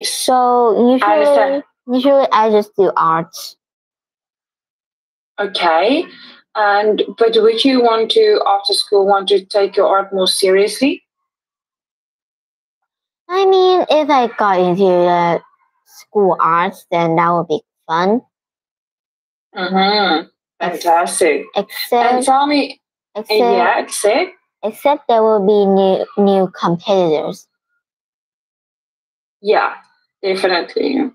So I understand. usually I just do art. Okay. But would you want to, after school, want to take your art more seriously? I mean, if I got into the school arts, then that would be fun. Mm-hmm. Ex- Fantastic. And except, tell me, except, yeah, except, except there will be new competitors. yeah, definitely.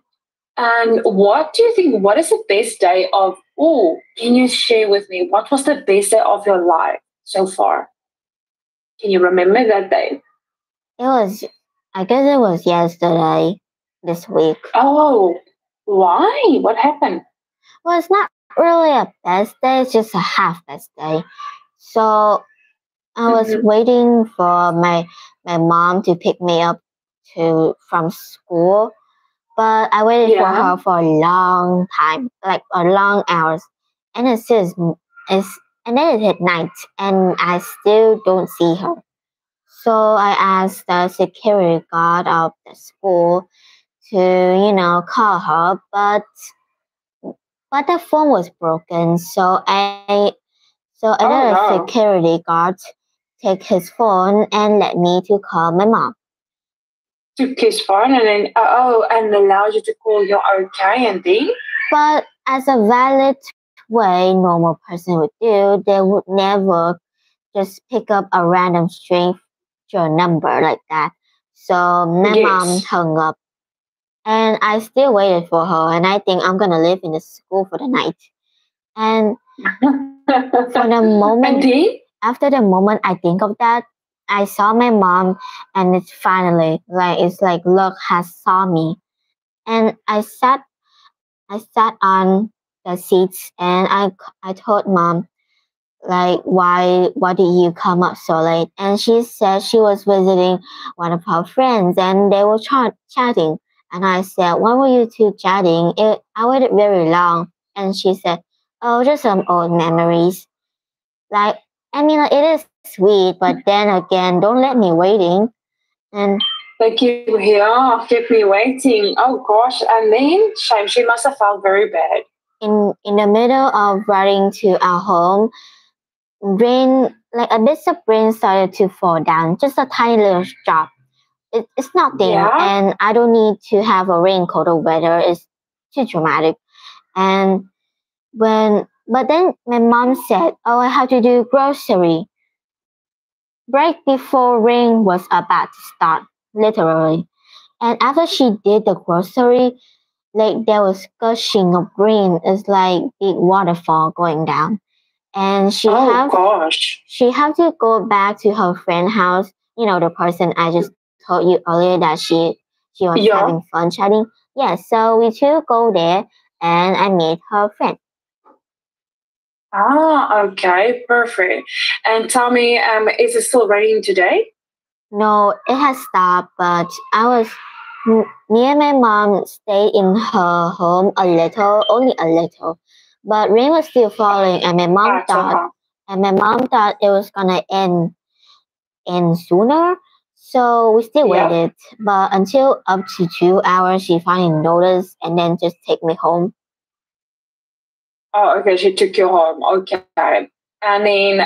And what do you think? What is the best day of? Oh, can you share with me what was the best day of your life so far? Can you remember that day? I guess it was yesterday, this week. Oh, why? What happened? Well, it's not really a best day, it's just a half best day. So I was Mm-hmm. waiting for my mom to pick me up from school, but I waited for Yeah. her for a long time, like a long hours, and it's and then it's at night, and I still don't see her. So I asked the security guard of the school to, call her, but the phone was broken. So Oh another no. security guard take his phone and let me to call my mom. Took his phone and then and allowed you to call your okay and thing. But as a valid way normal person would do, they would never just pick up a random stranger number like that. So my mom Yes. hung up. And I still waited for her, and I think I'm gonna live in the school for the night. And for the And moment, then? after the moment I think of that, I saw my mom, and it's finally it's like luck has saw me. And I sat on the seats, and I told mom like why did you come up so late? And she said she was visiting one of her friends, and they were chatting. And I said, why were you two chatting? I waited very long. And she said, oh, just some old memories. Like, I mean, like, it is sweet, but then again, don't let me waiting. And Like you here, keep me waiting. Oh gosh. And then shame, she must have felt very bad. in the middle of riding to our home, rain, like a bit of rain started to fall down, just a tiny little drop. It's nothing, Yeah. and I don't need to have a raincoat or weather. It's too dramatic. And but then my mom said, "Oh, I have to do grocery." Right before rain was about to start, literally. And after she did the grocery, like there was gushing of rain. It's like big waterfall going down. And Oh gosh. she have to go back to her friend house. You know, the person I just told you earlier that she was having Yeah. fun chatting. Yeah, so we two go there, and I meet her friend. Ah, okay, perfect. And tell me, is it still raining today? No, it has stopped, but me and my mom stayed in her home a little, only a little. But rain was still falling, and That's okay. my mom thought it was gonna end sooner. So we still Yeah. waited, but until up to 2 hours, she finally noticed and then just take me home. Oh, okay. She took you home. Okay. And then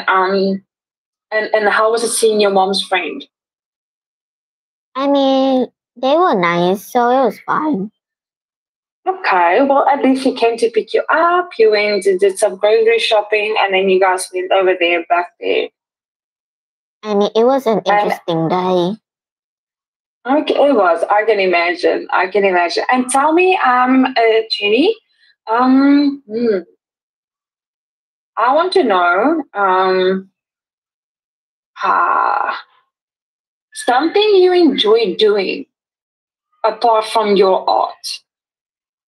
and how was it seeing your mom's friend? I mean, they were nice, so it was fine. Okay, well, at least she came to pick you up. You went and did some grocery shopping, and then you guys went over there, back there. I mean, it was an And interesting day. okay, it was. I can imagine. I can imagine. And tell me, Jenny, hmm, I want to know, uh, something you enjoy doing apart from your art.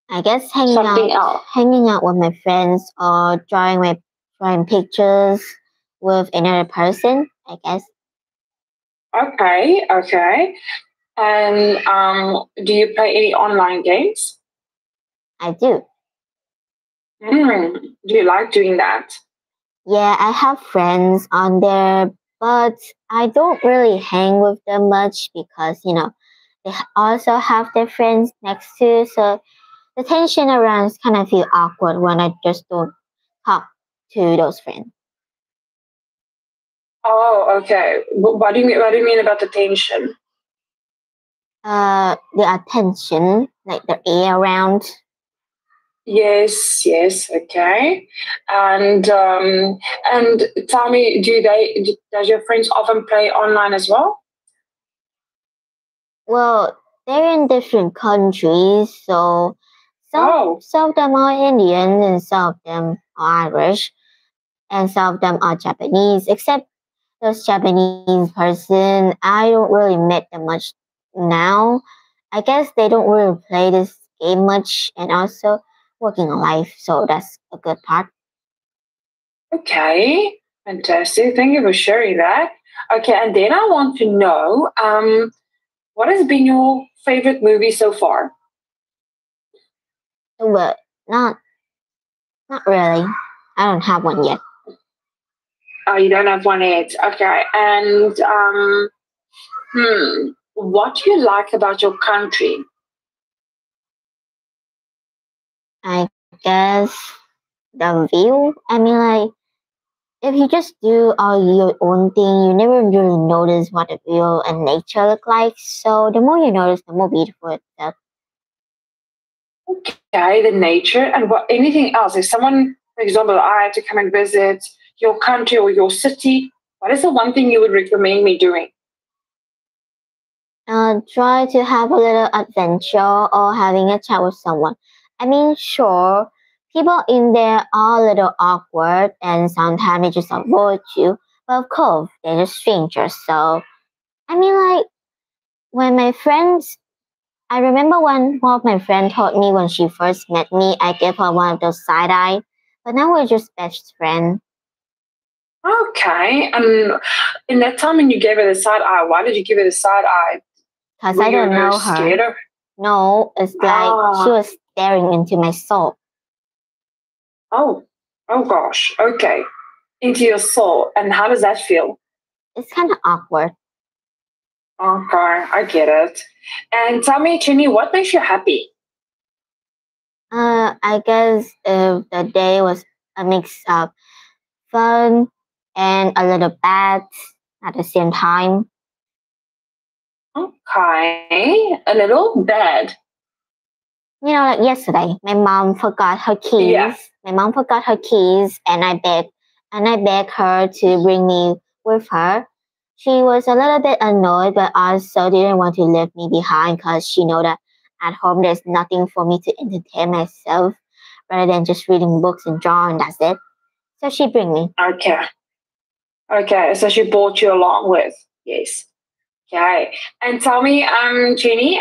I guess Something else. hanging out with my friends or drawing pictures with another person. I guess Okay, okay. And do you play any online games? I do. Do you like doing that? Yeah, I have friends on there, but I don't really hang with them much because they also have their friends next to, so the tension around kind of feel awkward when I just don't talk to those friends. Oh, okay. What do you mean? What do you mean about the tension? The attention, like the air around. Yes, yes, okay. And tell me, does your friends often play online as well? Well, they're in different countries, so Oh, some of them are Indian and some of them are Irish and some of them are Japanese. Except those Japanese person, I don't really meet them much now. I guess they don't really play this game much and also working on life, so that's a good part. okay. Fantastic. Thank you for sharing that. Okay, and then I want to know, what has been your favorite movie so far? But not really. I don't have one yet. Oh, you don't have one yet. Okay, and what do you like about your country? I guess the view. I mean, like if you just do all your own thing, you never really notice what the view and nature look like. So the more you notice, the more beautiful it is. Okay, the nature and what anything else. If someone, for example, I had to come and visit your country or your city, what is the one thing you would recommend me doing? Try to have a little adventure or having a chat with someone. I mean, sure, people in there are a little awkward and sometimes they just avoid you. But of course, they're just strangers. So, I mean, like, when my friends, I remember when one of my friends told me when she first met me, I gave her one of those side eye. But now we're just best friends. Okay, in that time when you gave her the side eye, why did you give her the side eye? Because Were I don't you know her. scared of? No, it's like she Ah, was staring into my soul. oh, oh gosh. Okay, into your soul, and how does that feel? It's kind of awkward. Okay, I get it. And tell me, Chinny, what makes you happy? I guess if the day was a mix of fun and a little bad at the same time. Okay, a little bad. You know, like yesterday, my mom forgot her Yeah. keys. My mom forgot her keys, and I begged her to bring me with her. She was a little bit annoyed, but also didn't want to leave me behind because she know that at home there's nothing for me to entertain myself rather than just reading books and drawing. That's it. So she bring me. Okay. Okay, so she brought you along with. Yes. Okay. And tell me, Jenny,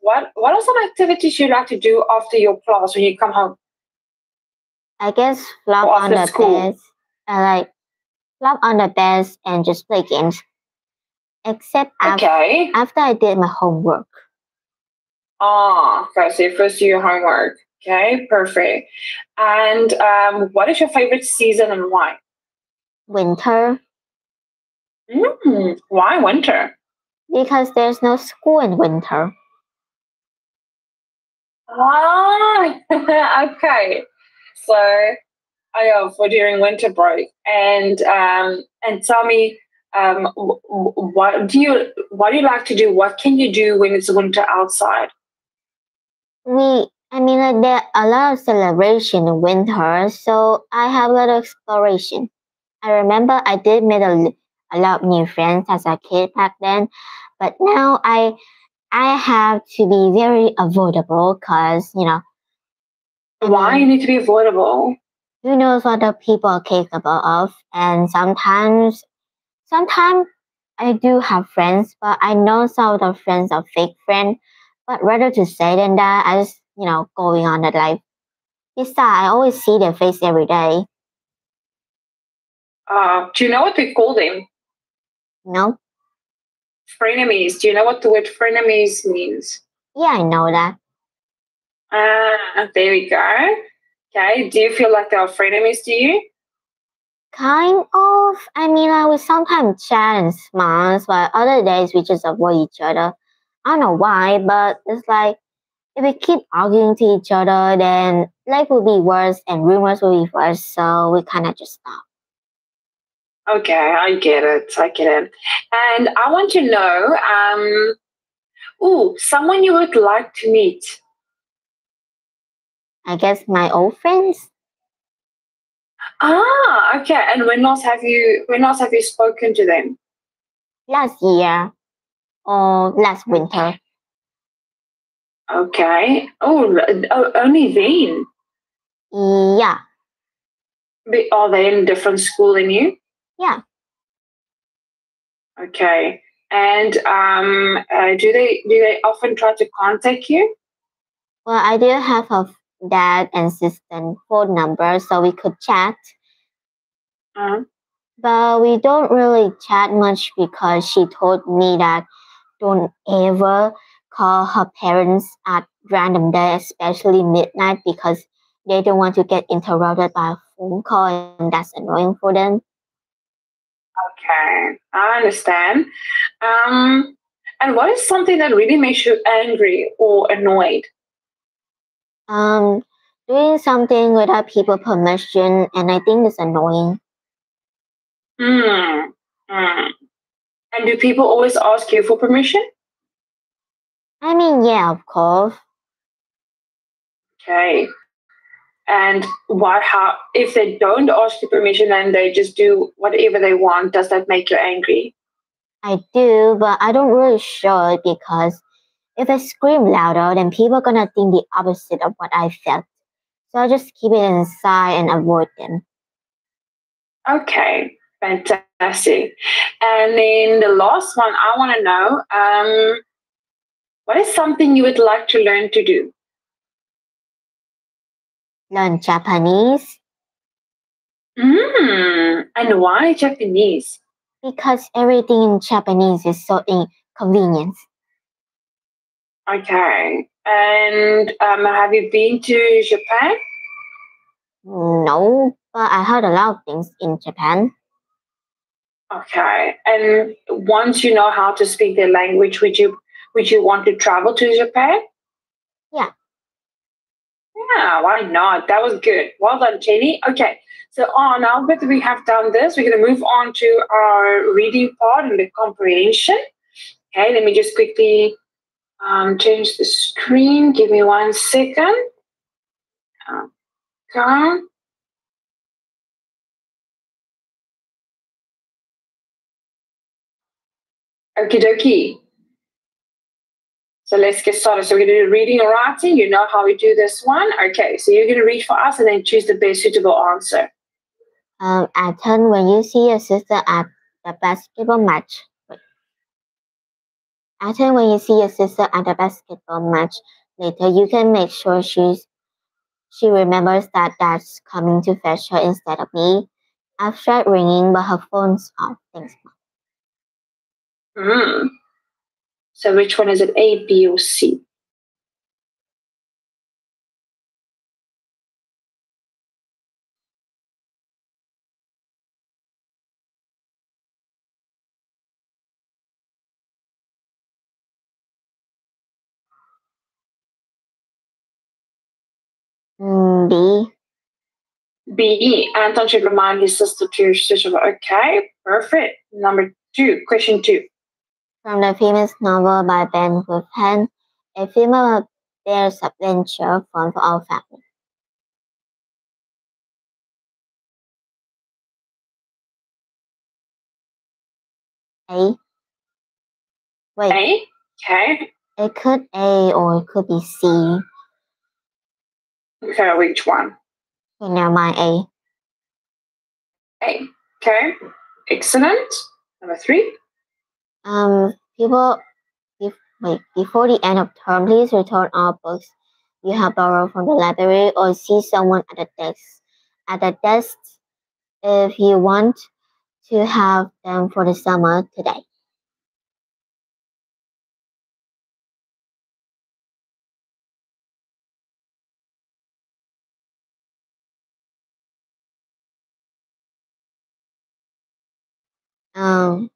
what are some activities you like to do after your class when you come home I guess flop or on after the school? bed. I like flop on the bed and just play games. Except Okay. after I did my homework. Ah, okay. So you first do your homework. Okay, perfect. And what is your favorite season and why? Winter, Why winter? because there's no school in winter. Ah, okay. So I for during winter break, and tell me, what do you like to do? What can you do when it's winter outside? I mean, like there are a lot of celebration in winter, so I have a lot of exploration. I remember I did meet a lot of new friends as a kid back then, but now I have to be very avoidable because I Why you mean, need to be avoidable? who knows what the people are capable of, and sometimes I do have friends, but I know some of the friends are fake friends. But rather to say than that, I just, going on that life. Besides, I always see their face every day. Do you know what we call them? You know? Frenemies. Do you know what the word frenemies means? Yeah, I know that. There we go. Okay. Do you feel like they are frenemies to you? Kind of. I mean, I would sometimes chat and smile, but other days we just avoid each other. I don't know why, but it's like if we keep arguing to each other, then life will be worse and rumors will be worse. So we kind of just stop. Okay, I get it. I get it. And I want to know, someone you would like to meet. I guess my old friends Ah, okay. And when else have you spoken to them? last year or last winter. Okay. Oh, only then. Yeah, Are they in different school than you? yeah. Okay. And do they often try to contact you? Well, I do have a dad and sister phone number so we could chat, Uh, but we don't really chat much because she told me that don't ever call her parents at random day, especially midnight, because they don't want to get interrupted by a phone call and that's annoying for them. okay, I understand. And what is something that really makes you angry or annoyed? Um, Doing something without people permission, and I think it's annoying. Hmm. Hmm. And do people always ask you for permission? I mean, yeah, of course. Okay. And if they don't ask you permission and they just do whatever they want, does that make you angry? I do, but I don't really show it because if I scream louder, then people are gonna think the opposite of what I felt. So I just keep it inside and avoid them. Okay, fantastic. And then the last one I want to know, what is something you would like to learn to do? Learn Japanese And why Japanese? because everything in Japanese is so inconvenient. Okay. And have you been to Japan? No, but I heard a lot of things in Japan. Okay. And once you know how to speak their language, would you want to travel to Japan? Yeah. Yeah, why not? That was good. Well done, Jenny. Okay, so now that we have done this, we're going to move on to our reading part and the comprehension. Okay, let me just quickly change the screen. Give me 1 second. Okay. Okie dokie. So let's get started. So we're going to do reading and writing. You know how we do this one. Okay, so you're going to read for us and then choose the best suitable answer. At 10 when you see your sister at the basketball match. Wait. At 10 when you see your sister at the basketball match later, you can make sure she remembers that dad's coming to fetch her instead of me. I've tried ringing, but her phone's off. Thanks, Hmm. So which one is it? A, B, or C? B. B. Anton should remind his sister to switch over. Okay, perfect. Number two, question two. From the famous novel by Ben Wilson, a film about bear's adventure fun for our family. A. Wait, A. Okay. it could A or it could be C. Okay, which one? Okay, never mind A. A. Okay. Excellent. Number three. People, before the end of term, please return all books you have borrowed from the library or see someone at the desk. At the desk, if you want to have them for the summer today. Um,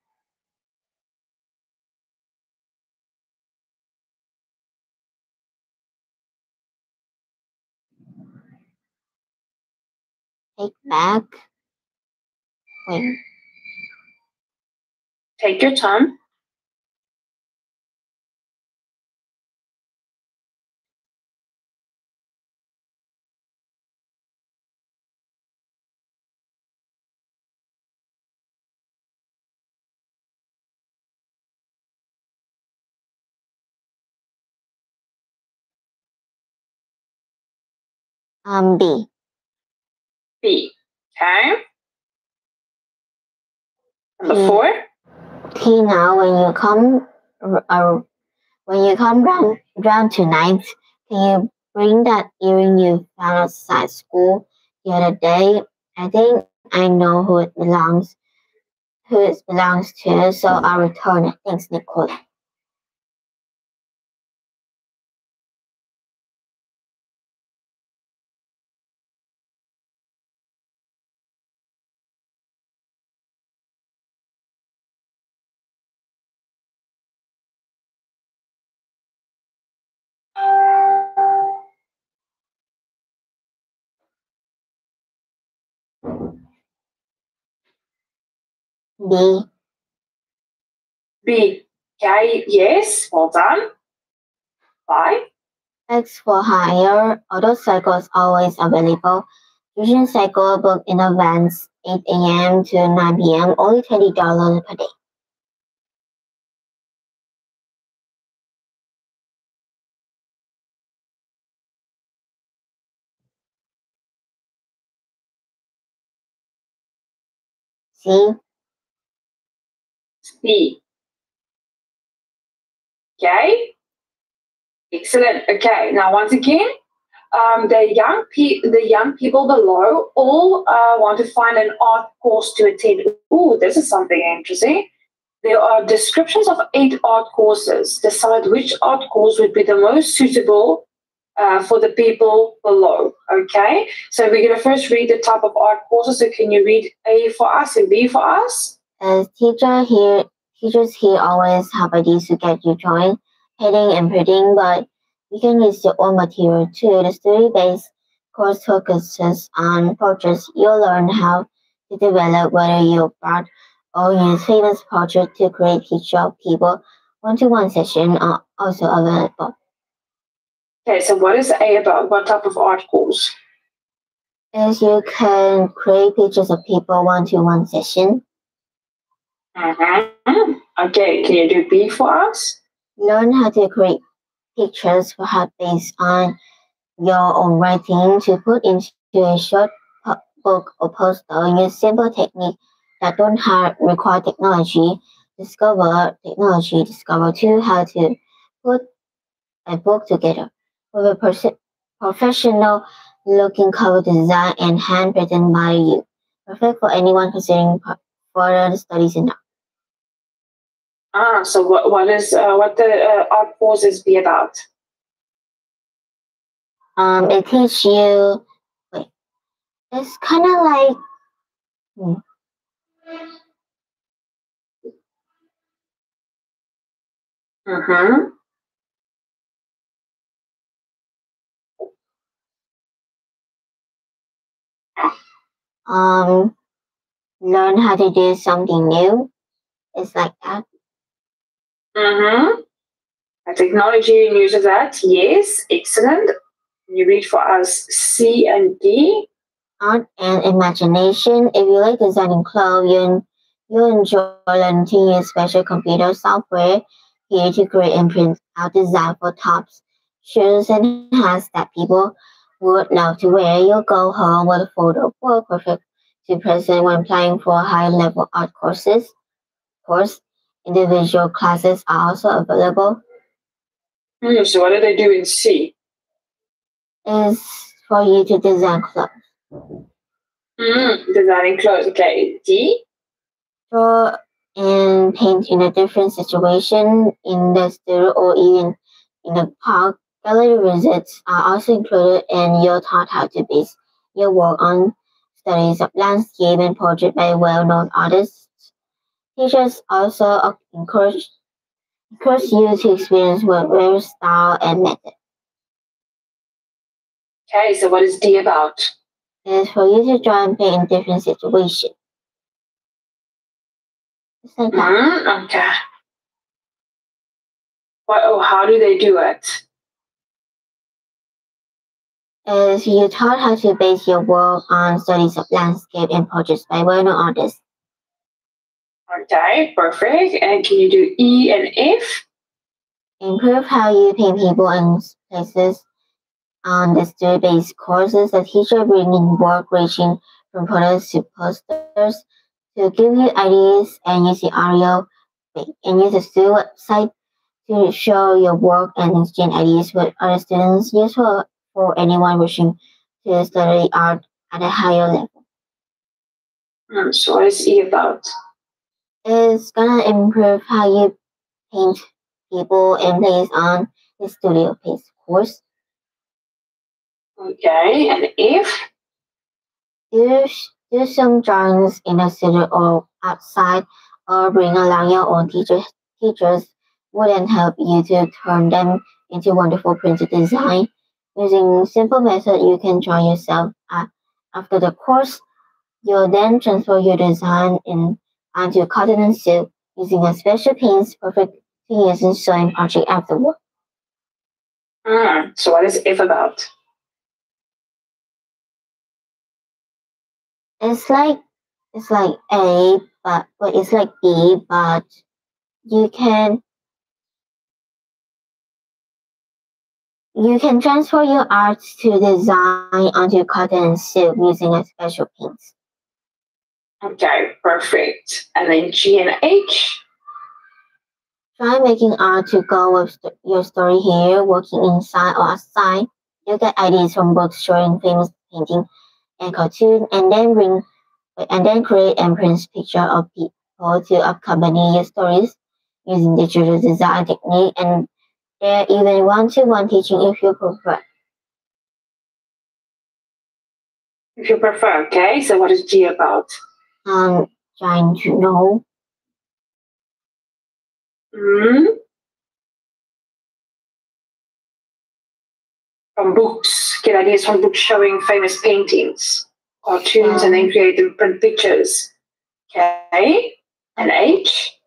Take back. Wait. Take your time. B. B. Okay. Number T. 4. T. Now, when you come round tonight, can you bring that earring you found outside school the other day? I think I know who it belongs to, so I'll return it. Thanks, Nicole. B. B. Okay. Yes. Well done. 5. X for hire. Auto cycles always available. Fusion cycle booked in advance, 8 a.m. to 9 p.m. Only $20 per day. C. C. Okay. Excellent. Okay. Now, once again, the young people below all want to find an art course to attend. Ooh, this is something interesting. There are descriptions of 8 art courses. Decide which art course would be the most suitable for the people below. Okay, so we're going to first read the type of art courses. So can you read A for us and B for us? As teachers here always have ideas to get you drawing, painting, and printing, but you can use your own material too. The study-based course focuses on portraits. You'll learn how to develop whether you brought or use famous portraits to create pictures of people. One-to-one sessions are also available. Okay, so what is A about? What type of art course? As you can create pictures of people one-to-one session. Mm-hmm. Okay, can you do B for us? Learn how to create pictures for art based on your own writing to put into a short book or poster. Use simple technique that don't require technology. Discover too how to put a book together with a professional looking cover design and handwritten by you. Perfect for anyone considering further studies in art. So what the art courses be about? It teaches you. Wait, it's kind of like. Mm-hmm. Learn how to do something new. It's like that. Mm-hmm. A technology and use of that. Yes, excellent. Can you read for us C and D? Art and imagination. If you like designing clothes, you enjoy learning to use special computer software here to create and print out design for tops, shoes, and hats that people would love to wear. You'll go home with a photo book perfect to present when applying for high-level art courses. Of course, individual classes are also available. So what do they do in C? Is for you to design clothes. Designing clothes. Okay. D? Draw and paint in a different situation in the studio or even in the park. Gallery visits are also included, and you're taught how to base your work on studies of landscape and portrait by well-known artists. Teachers also encourage you to experience various style and method. Okay, so what is D about? is for you to try and play in different situations. It's like that. Okay. How do they do it? Is you taught how to base your work on studies of landscape and portraits by well-known artists. Okay, perfect. And can you do E and F? Improve how you paint people and places on the study-based courses. The teacher bringing work ranging from photos to posters to give you ideas and use the audio and use the studio website to show your work and exchange ideas with other students, useful for anyone wishing to study art at a higher level. So what is E about? It's gonna improve how you paint people and place on the studio-based course. Okay, and F? Do some drawings in the studio or outside, or bring along your own teachers wouldn't help you to turn them into wonderful printed design. Using simple method you can draw yourself. After the course, you'll then transfer your design onto cotton and silk using a special paints perfect to use in sewing project afterward. So what is F about? It's like A, but it's like B, but you can transfer your art to design onto cotton and silk using a special paints. Okay, perfect. And then G and H? Try making art to go with your story here, working inside or outside. You get ideas from books showing famous painting and cartoon, and then create and print picture of people to accompany your stories using digital design technique, and there even one-to-one teaching if you prefer. If you prefer, okay. So what is G about? Trying to know. From books, get ideas from books showing famous paintings, cartoons, and then create and print pictures. Okay. And H?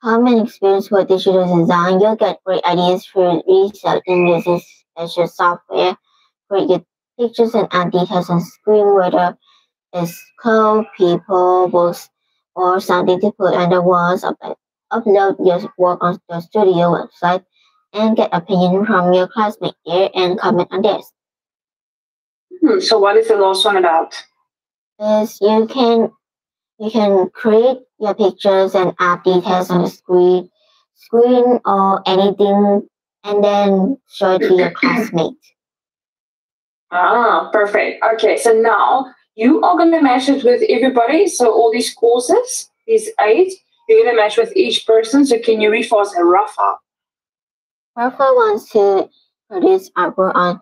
Common experience with digital design. You'll get great ideas for researching using special software. Create your pictures and add details on screen, whether it's code, people, books, or something to put on the walls. Upload your work on the studio website and get opinion from your classmates there and comment on this. So what is the last one about? Is you can create your pictures and add details on the screen or anything, and then show it to your classmates. Perfect. Okay, so now you are going to match it with everybody. So all these courses, these 8, you're going to match with each person. So can you read for us, Rafa? Rafa wants to produce artwork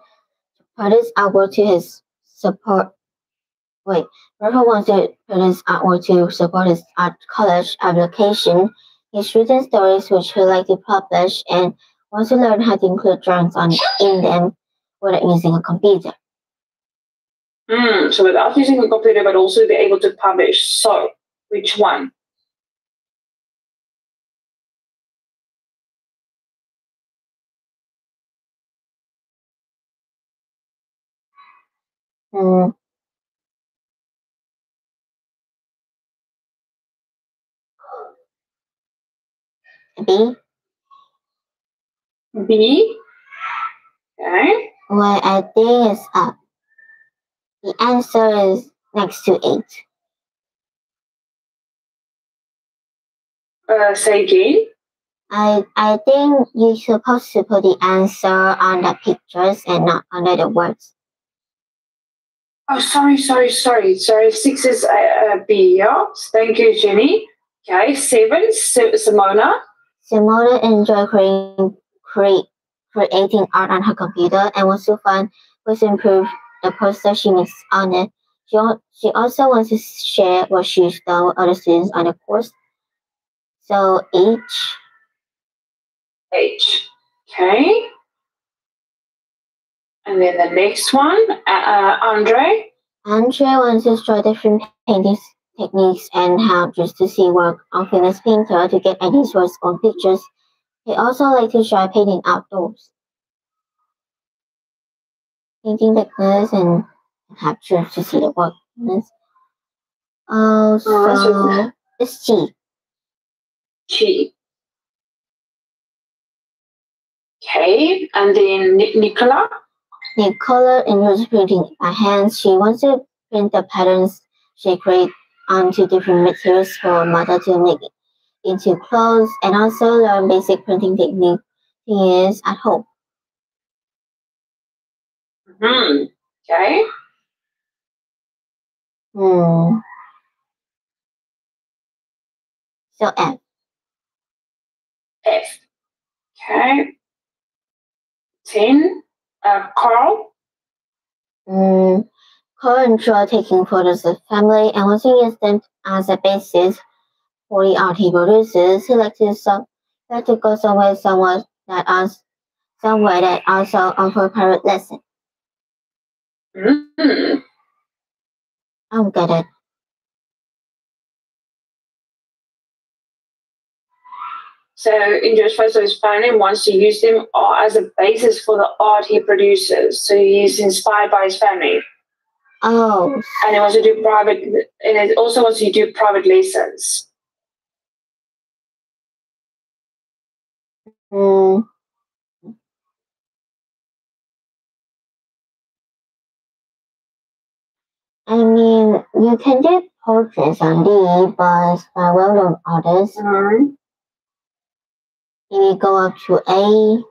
to his support. Rafa wants to produce artwork to support his art college application. He's written stories which he'd like to publish and wants to learn how to include drawings in them without using a computer. So without using a computer, but also be able to publish. So which one? B. B. Okay. Well, I think it's up. The answer is next to 8. Say again. I think you're supposed to put the answer on the pictures and not under the words. Oh, sorry. 6 is B, yeah? Thank you, Jenny. Okay, 7, Simona. Simona enjoys creating art on her computer and wants to find ways to improve the poster she makes on it. She also wants to share what she's done with other students on the course. So H. Okay. And then the next one, Andre. Andre wants to try different painting techniques and how just to see work of famous painter to get ideas for his own pictures. He also likes to try painting outdoors, painting techniques and capture to see the work. Also, it's cheap. Cheap. Okay, and then Nicola. Nicola enjoys printing by hand. She wants to print the patterns she creates onto different materials for mother to make into clothes and also learn basic printing technique to use at home. Okay. So F. F. Okay. 10. Carl. Carl enjoys taking photos of family and wants to use them as a basis for the art he produces. He likes to go somewhere that also offer private lesson. I don't get it. So enjoys photos of his family and wants to use them as a basis for the art he produces. So he's inspired by his family. Oh. And he wants to do private, and it also wants to do private lessons. I mean, you can do portraits on D, but by well-known artists. Maybe go up to A.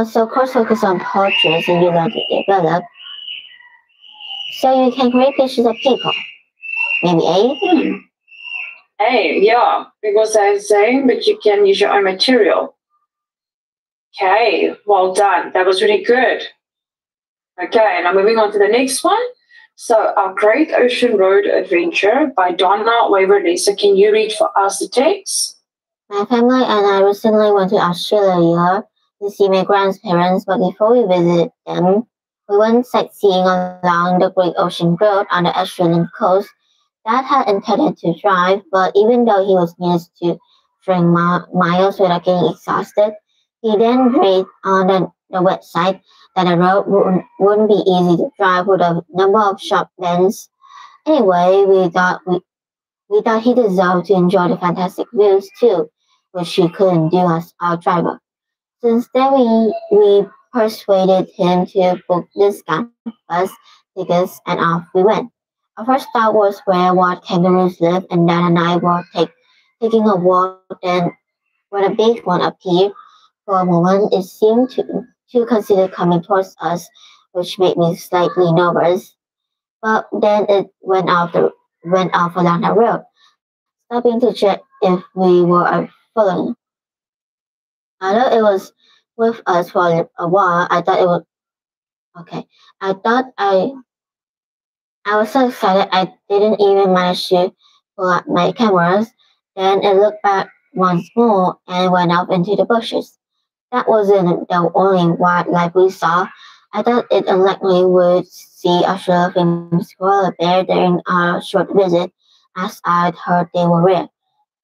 So course focus on portraits and you learn to develop. So you can create pictures of people. Maybe A? A, yeah, because I'm saying that you can use your own material. Okay, well done. That was really good. Okay, now moving on to the next one. So, Our Great Ocean Road Adventure by Donna Waverly. So, can you read for us the text? My family and I recently went to Australia to see my grandparents, but before we visited them, we went sightseeing along the Great Ocean Road on the Australian coast. Dad had intended to drive, but even though he was used to driving miles without getting exhausted, he then read on the website that the road wouldn't be easy to drive with a number of sharp bends. Anyway, we thought he deserved to enjoy the fantastic views too, which he couldn't do as our driver. So instead, we persuaded him to book discount bus tickets, and off we went. Our first stop was where wild kangaroos live, and Dad and I were taking a walk. Then, when a big one appeared, for a moment it seemed to consider coming towards us, which made me slightly nervous. But then it went off along the road, stopping to check if we were following. Although it was with us for a while, I thought it was okay. I was so excited I didn't even manage to pull out my cameras. Then it looked back once more and went off into the bushes. That wasn't the only wildlife we saw. I thought it unlikely we'd see a show of famous koala bear during our short visit, as I'd heard they were rare.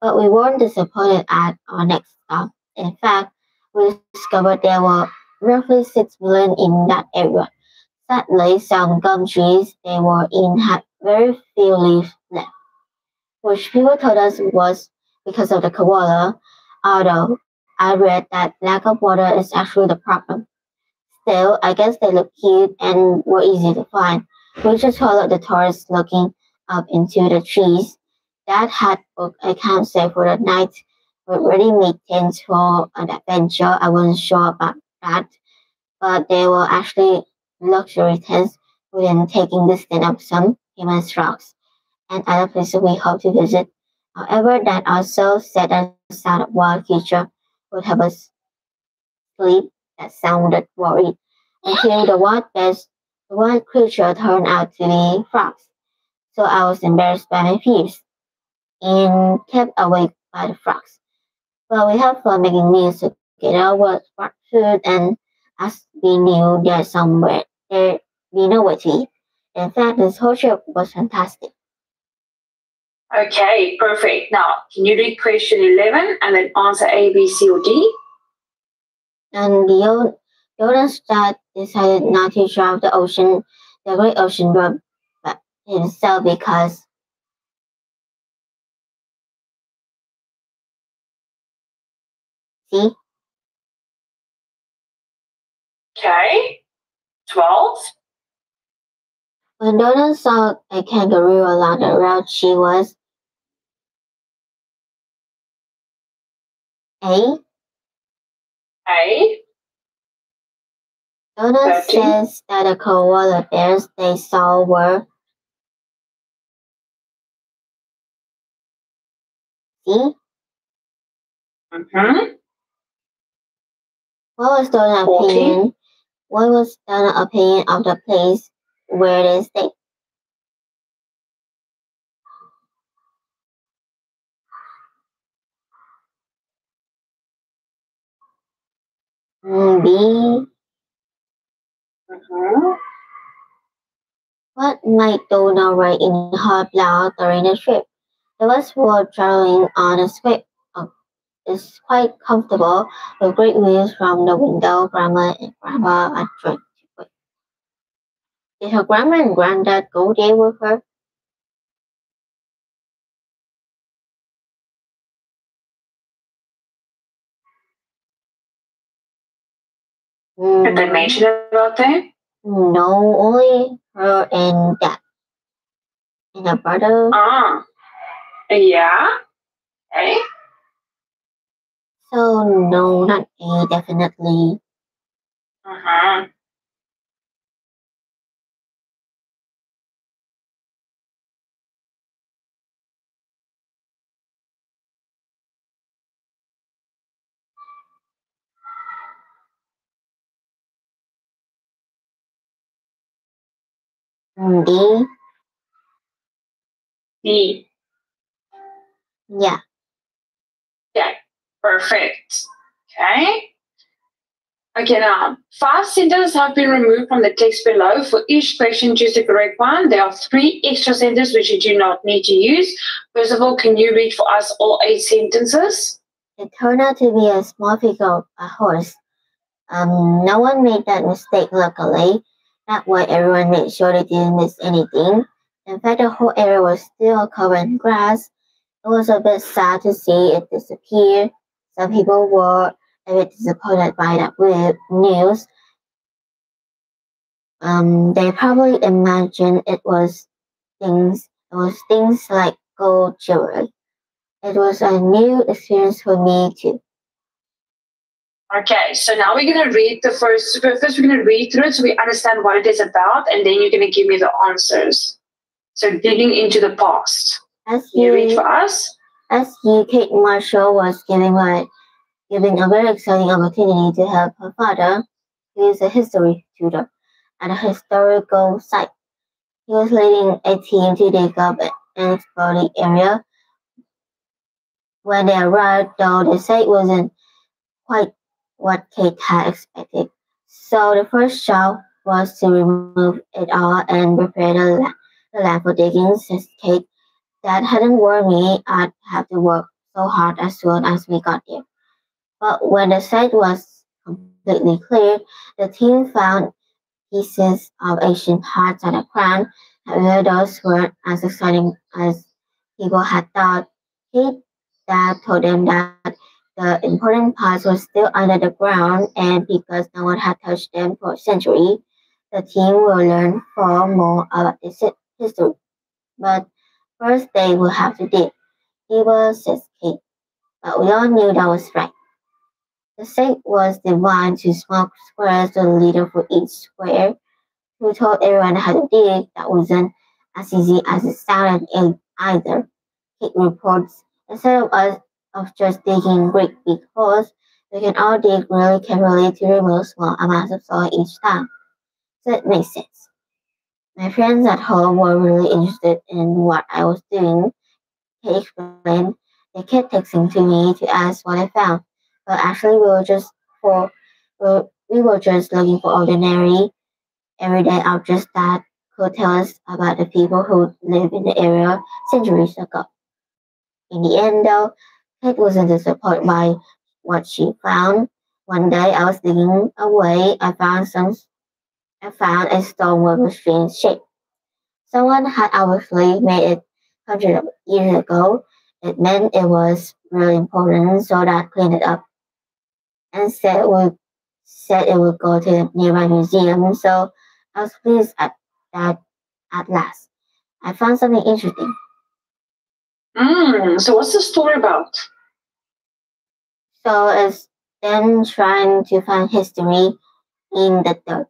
But we weren't disappointed at our next stop. In fact, we discovered there were roughly 6 million in that area. Sadly, some gum trees they were in had very few leaves left, which people told us was because of the koala, although I read that lack of water is actually the problem. Still, I guess they look cute and were easy to find. We just followed the tourists looking up into the trees. Dad had booked a campsite for the night with ready-made tents for an adventure. I wasn't sure about that, but they were actually luxury tents within taking distance of some famous rocks and other places we hope to visit. However, that also said the sound of wild creature would have us sleep that sounded worried until the wild creature turned out to be frogs. So I was embarrassed by my fears and kept awake by the frogs. Well, we have fun making meals together, work for food, and as we knew there's somewhere there we know what to eat. In fact, this whole trip was fantastic. Okay, perfect. Now, can you read question 11 and then answer A, B, C, or D? And the oldest dad decided not to drive the great ocean road by himself because see, Okay, 12. when Donna saw a kangaroo along the road, she was A. A, Donna 13. says that the koala bears they saw were C. Mm-hmm. What was Donna's 14. opinion? What was Donna's opinion of the place where they stayed? B. Mm-hmm. What might Donna write in her blog during the trip? The bus for traveling on a square is quite comfortable with great views from the window. Grandma are trying to wait. Did her grandma and granddad go there with her? Did they Mm, mention about that? no, only her and dad and her brother. Ah, yeah. Okay. So no, not A, definitely. Uh-huh. D, D. yeah. Okay, perfect. Okay. Okay, now, 5 sentences have been removed from the text below. For each question, choose the correct one. There are 3 extra sentences which you do not need to use. First of all, can you read for us all 8 sentences? It turned out to be a small figure, a horse. No one made that mistake, luckily. That way, everyone made sure they didn't miss anything. In fact, the whole area was still covered in grass. It was a bit sad to see it disappear. Some people were a bit disappointed by that news. They probably imagined it was things like gold jewelry. It was a new experience for me too. Okay, so now we're going to read the first. First, we're going to read through it so we understand what it is about, and then you're going to give me the answers. So, digging into the past. As Can you read you, for us? as you, Kate Marshall was giving a very exciting opportunity to help her father, who is a history tutor, at a historical site. He was leading a team to dig up and explore the area. When they arrived, though, the site wasn't quite what Kate had expected. So the first job was to remove it all and prepare the land for digging, says Kate. Dad hadn't warned me I'd have to work so hard as soon as we got there. But when the site was completely cleared, the team found pieces of ancient parts on the ground. However, those weren't as exciting as people had thought. Kate Dad told them that the important parts were still under the ground, and because no one had touched them for a century, the team will learn far more about this history. But first, they will have to dig. Evil says Kate, but we all knew that was right. The site was divided into small squares with a leader for each square, who told everyone how to dig. That wasn't as easy as it sounded either. Kate reports, instead of just digging great big holes, we can all dig really carefully to remove small amounts of soil each time. So it makes sense. My friends at home were really interested in what I was doing. Kate explained, The kid texting to me to ask what I found, but actually we were just looking for ordinary, everyday objects that could tell us about the people who lived in the area centuries ago. In the end, though, Kate wasn't disappointed by what she found. One day, I was digging away. I found a stone with a strange shape. Someone had obviously made it hundreds of years ago. It meant it was really important, so that cleaned it up and said it would go to the nearby museum. So I was pleased at that at last. I found something interesting. So what's the story about? So it's them trying to find history in the dirt.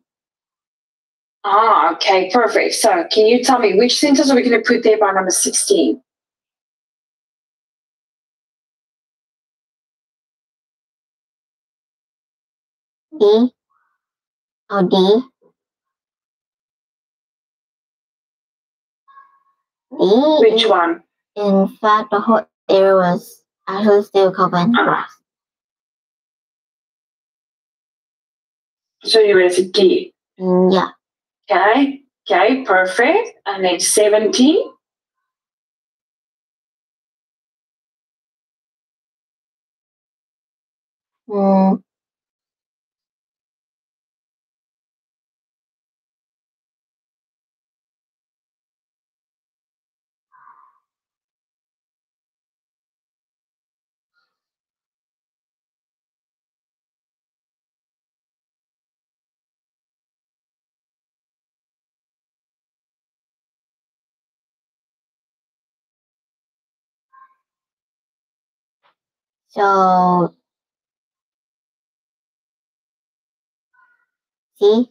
Okay, perfect. So can you tell me which sentence are we going to put there by number 16? D or D. D. Which one? In fact, the whole area was actually still covered in grass. So you rated D. Yeah. Okay, perfect. And then 17. Mm. So C.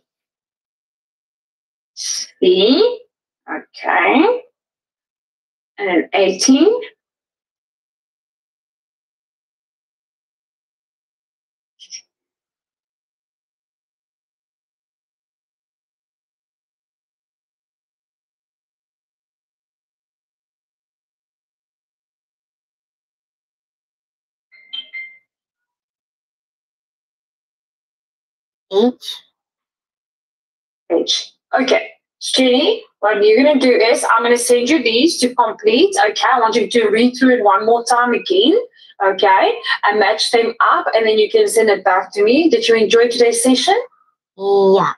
C. Okay. And then 18. H. H. Okay. Skinny, what you're going to do is I'm going to send you these to complete. Okay. I want you to read through it one more time again. Okay. And match them up, and then you can send it back to me. Did you enjoy today's session? Yeah.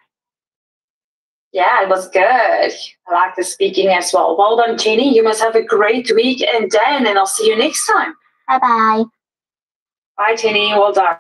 Yeah, it was good. I like the speaking as well. Well done, Jenny. You must have a great week and day, and then I'll see you next time. Bye bye. Bye, Jenny. Well done.